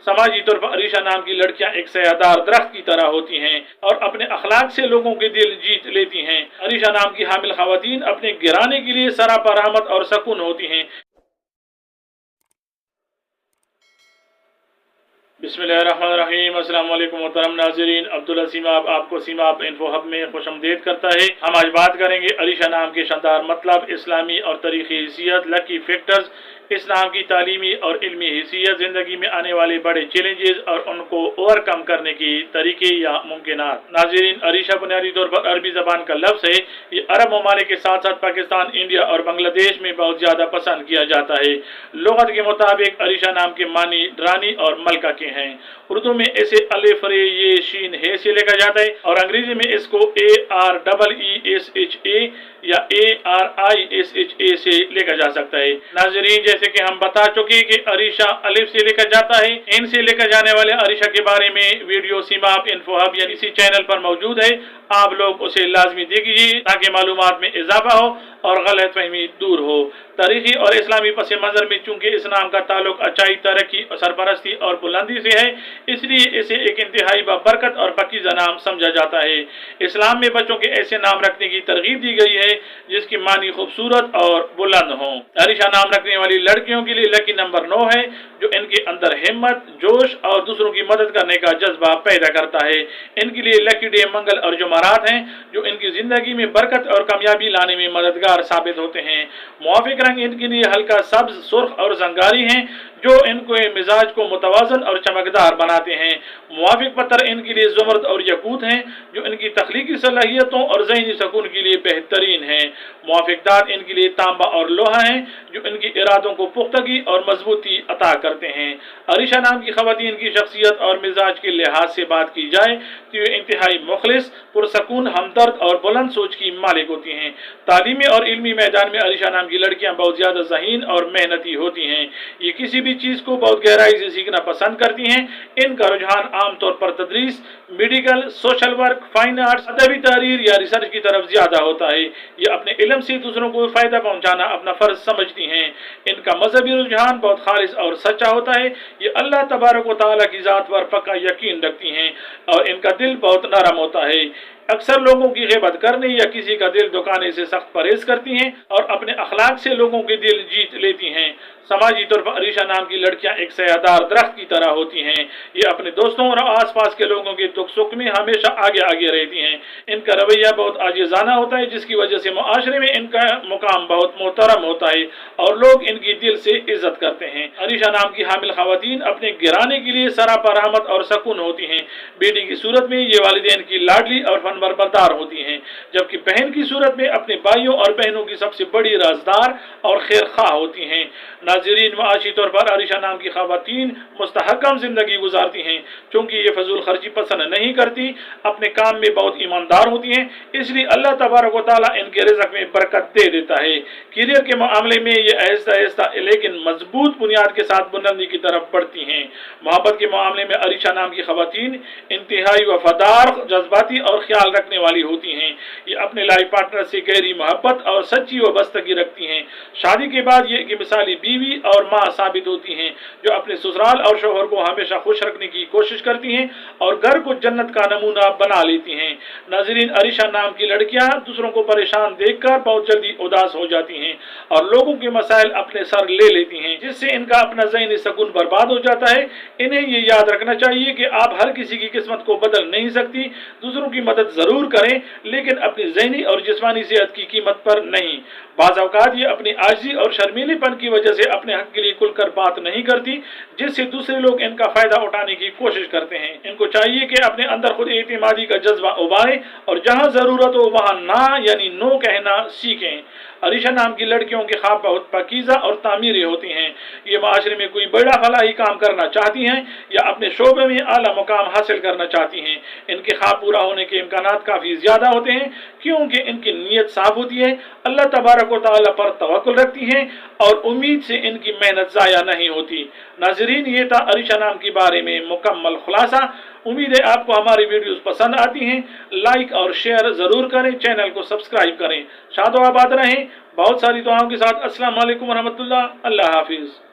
समाजी तौर पर अरीशा नाम की लड़कियां एक सयादार दरख्त की तरह होती हैं और अपने अखलाक से लोगों के दिल जीत लेती हैं। अरीशा नाम की हामिल खवातीन अपने गिराने के लिए सरापा रहमत और सकून होती हैं। बिस्मिल्लाहिर्रहमानिर्रहीम। अस्सलाम वालेकुम मोहतरम नाज़रीन, अब्दुल्ला सीमाब आपको सीमाब इन्फो हब में खुशआमदीद करता है। हम आज बात करेंगे अरीशा नाम के शानदार मतलब, इस्लामी और तारीखी हैसियत, लकी फैक्टर्स, इस्लाम की तालीमी और इल्मी हैसियत, ज़िंदगी में आने वाले बड़े चैलेंजेस और उनको ओवरकम करने के तरीके या मुमकिनात। नाज़रीन, अरीशा बुनियादी तौर पर अरबी ज़बान का लफ्ज़ है। ये अरब ममालिक के साथ साथ पाकिस्तान, इंडिया और बांग्लादेश में बहुत ज़्यादा पसंद किया जाता है। लुगत के मुताबिक अरीशा नाम के मानी रानी और मलका के हैं। उर्दू में इसे अलिफ रे ये शीन हे से लिखा जाता है और अंग्रेजी में इसको AREESHA या ARISHA से लिखा जा सकता है। नाजरीन, जैसे कि हम बता चुके कि अरीशा अलिफ से लिखा जाता है। इन से लिखा जाने वाले अरीशा के बारे में वीडियो सीमाब इन्फो हब या इसी चैनल पर मौजूद है। आप लोग उसे लाजमी देखिए ताकि मालूमात में इजाफा हो और गलत फहमी दूर हो। तारीखी और इस्लामी पस मंजर में चूंकि इस नाम का ताल्लुक अच्छाई, तरक्की, सरपरस्ती और बुलंदी से है, इसलिए इसे एक इंतहाई बरकत और पकीज़ा नाम समझा जाता है। इस्लाम में बच्चों के ऐसे नाम रखने की तरगीब दी गई है जिसकी मानी खूबसूरत और बुलंद हो। अरीशा नाम रखने वाली लड़कियों के लिए लकी नंबर 9 है, जो इनके अंदर हिम्मत, जोश और दूसरों की मदद करने का जज्बा पैदा करता है। इनके लिए लकी डे मंगल और जुमारात हैं, जो इनकी जिंदगी में बरकत और कामयाबी लाने में मददगार साबित होते हैं। मुआफिक रंग इनके लिए हल्का सब्ज, सुर्ख और जंगारी हैं, जो इनको मिजाज को मुतवाजन और चमकदार बनाते हैं। मुआफिक पत्थर इनके लिए ज़ुमर्द और यकूत हैं, जो इनकी तख्लीकी सलाहियतों और ज़हनी सुकून के लिए बेहतरीन हैं। मुआफिक दांत इनके लिए तांबा और लोहा हैं, जो इनके इरादों को पुख्तगी और मजबूती अता करते हैं। अरीशा नाम की खवातीन की शख्सियत और मिजाज के लिहाज से बात की जाए तो ये इंतहाई मुखलिस, पुरसकून, हमदर्द और बुलंद सोच की मालिक होती हैं। तालीमी और इल्मी मैदान में अरीशा नाम की लड़कियां बहुत ज़्यादा ज़हीन और मेहनती होती हैं। ये किसी भी चीज़ को बहुत गहराई से सीखना पसंद करती हैं। इनका रुझान आमतौर पर तदरीस, medical, social work, fine arts, अदबी तहरीर या रिसर्च की तरफ ज़्यादा होता है। ये अपने इल्म से दूसरों को फ़ायदा पहुँचाना अपना फ़र्ज समझती हैं। इनका मजहबी रुझान बहुत खालिस और सच्चा होता है। ये अल्लाह तबारक व तआला की ज़ात पर पक्का यकीन रखती हैं और इनका दिल बहुत नरम होता है। अक्सर लोगों की ग़िबत करने या किसी का दिल दुखाने से सख्त परहेज करती हैं और अपने अखलाक से लोगों के दिल जीत लेती हैं। समाजी तौर पर अरीशा नाम की लड़कियां एक सयादार दरख्त की तरह होती हैं। ये अपने दोस्तों और आसपास के लोगों के दुख सुख में हमेशा आगे आगे रहती हैं। इनका रवैया बहुत आजिज़ाना होता है, जिसकी वजह से मुआशरे में इनका मुकाम बहुत मोहतरम होता है और लोग इनकी दिल से इज्जत करते हैं। अरीशा नाम की हामिल खवातीन अपने गिराने के लिए सरापा रहमत और सकून होती हैं। बेटी की सूरत में ये वालिदैन की लाडली और फनबरदार होती हैं, जबकि बहन की सूरत में अपने भाइयों और बहनों की सबसे बड़ी राजदार और खैर खा होती हैं। नाज़रीन, माशी तौर पर अरीशा नाम की खवातीन मुस्तहकम जिंदगी गुजारती हैं। चूँकि ये फजूल खर्ची पसंद नहीं करती, अपने काम में बहुत ईमानदार होती हैं, इसलिए अल्लाह तबारक व तआला इनके रिज़्क़ में बरकत दे देता है। करियर के मामले में ये आहिस्ता आहिस्ता लेकिन मजबूत बुनियाद के साथ बुलंदी की तरफ बढ़ती हैं। मोहब्बत के मामले में अरीशा नाम की खवातीन इंतहाई वफादार, जज्बाती और ख्याल रखने वाली होती हैं। ये अपने लाइफ पार्टनर से गहरी मोहब्बत और सच्ची वाबस्तगी रखती हैं। शादी के बाद ये एक मिसाली बीवी और माँ साबित होती हैं, जो अपने ससुराल और शोहर को हमेशा खुश रखने की कोशिश करती हैं और घर को जन्नत का नमूना बना लेती हैं। नाज़रीन, अरीशा नाम की लड़कियां दूसरों को परेशान देखकर बहुत जल्दी उदास हो जाती हैं और लोगों के मसाइल अपने सर ले लेती हैं, जिससे इनका अपना ज़हनी सुकून बर्बाद हो जाता है। इन्हें ये याद रखना चाहिए कि आप हर किसी की किस्मत को बदल नहीं सकती। दूसरों की मदद जरूर करें, लेकिन अपनी ज़हनी और जिस्मानी सेहत की कीमत पर नहीं। बाज़ औक़ात ये अपनी आजिज़ी और शर्मीलेपन की वजह से अपने हक के लिए खुलकर बात नहीं करती, जिससे दूसरे लोग इनका फ़ायदा उठाने की कोशिश करते हैं। इनको चाहिए कि अपने अंदर खुद एतमादी का जज्बा उबारें और जहाँ ज़रूरत हो वहाँ ना यानी नो कहना सीखें। अरीशा नाम की लड़कियों के ख्वाब बहुत पाकीज़ा और तामीरी होती हैं। ये माशरे में कोई बड़ा फलाही काम करना चाहती हैं या अपने शोबे में आला मुकाम हासिल करना चाहती हैं। इनके ख्वाब पूरा होने के इम्कानात काफ़ी ज़्यादा होते हैं, क्योंकि इनकी नीयत साफ होती है, अल्लाह तबारक व तआला पर तवक्कुल रखती हैं और उम्मीद से इनकी मेहनत ज़ाया नहीं होती। नाज़रीन, ये था अरीशा नाम के बारे में मुकम्मल खुलासा। उम्मीद है आपको हमारी वीडियोस पसंद आती हैं। लाइक और शेयर ज़रूर करें, चैनल को सब्सक्राइब करें। शाद व आबाद रहें, बहुत सारी दुआओं के साथ। अस्सलाम वालेकुम व रहमतुल्लाह। अल्लाह हाफिज़।